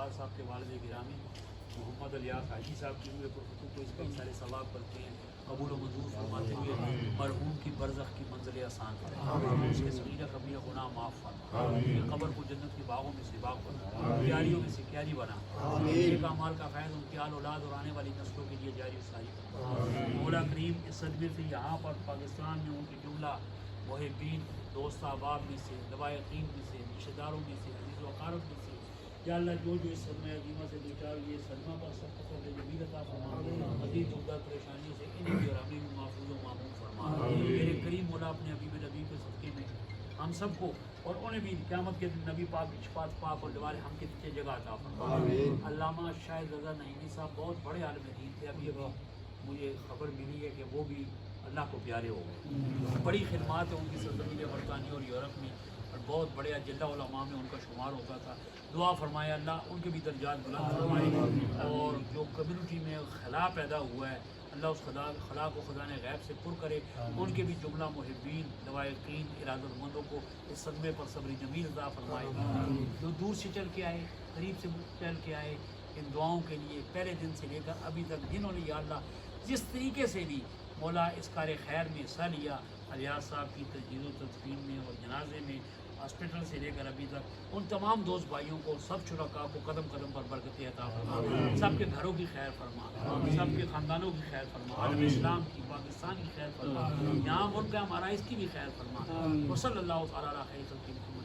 وقار صاحب کے والد گرامی محمد الیاس حاجی صاحب کی ہوئے پرخطوط کو اس کا سارے ثواب کرتے ہیں، قبول و منظور فرماتے ہوئے مرحوم کی برزخ کی منزل آسان فرما، اس کے صغیرہ کبیرہ گناہ معاف فرما، قبر کو جنت کے باغوں میں سے باغ بنا، کیاریوں میں سے کیاری بنا، نیک اعمال کا فیض ان کی آل اولاد اور آنے والی نسلوں کے لیے جاری و ساری فرما۔ مولا کریم اس صدمے سے یہاں پر پاکستان میں ان کے جملہ محبین دوست احباب میں سے، دوا یقین میں سے، رشتہ داروں میں سے، عزیز و اقارب میں سے، یا اللہ جو جو اس صدمہ عظیمہ سے دو چار یہ صدمہ پر سب کو فضل جمیل عطا فرما، مزید دکھ درد پریشانیوں سے انہیں بھی اور ہمیں بھی محفوظ و معمون فرما۔ میرے کریم مولا اپنے حبیب نبی کے صدقے میں ہم سب کو اور انہیں بھی قیامت کے دن نبی پاک کی شفاعت پاک اور دوبارے ہم کے پیچھے جگہ عطا فرما۔ علامہ شاہد رضا نعیمی صاحب بہت بڑے عالم دین تھے، ابھی مجھے خبر ملی ہے کہ وہ بھی اللہ کو پیارے ہو گئے، بڑی خدمات ہیں ان کی سرزمین برطانیہ اور یورپ میں، اور بہت بڑے اجلہ علماء میں ان کا شمار ہوتا تھا۔ دعا فرمائے اللہ ان کے بھی درجات بلند فرمائے، اور جو کمیونٹی میں خلا پیدا ہوا ہے اللہ اس خلا کو خزانہ غیب سے پر کرے، ان کے بھی جملہ محبین دوا یقین ارادت مندوں کو اس صدمے پر صبر جمیل عطا فرمائے، جو دور سے چل کے آئے قریب سے چل کے آئے، ان دعاؤں کے لیے پہلے دن سے لے کر ابھی تک جنہوں نے یا اللہ جس طریقے سے بھی مولا اس کار خیر میں حصہ لیا، الیاس صاحب کی تجہیز و تدفین میں اور جنازے میں، ہاسپٹل سے لے کر ابھی تک ان تمام دوست بھائیوں کو، سب شرکاء کو قدم قدم پر برکت عطا فرما، سب کے گھروں کی خیر فرما، سب کے خاندانوں کی خیر فرما، عالم اسلام کی، پاکستان کی خیر فرما، یہاں ملک ہے ہمارا اس کی بھی خیر فرما، وصلی اللہ تعالیٰ علی خیر خلق محمد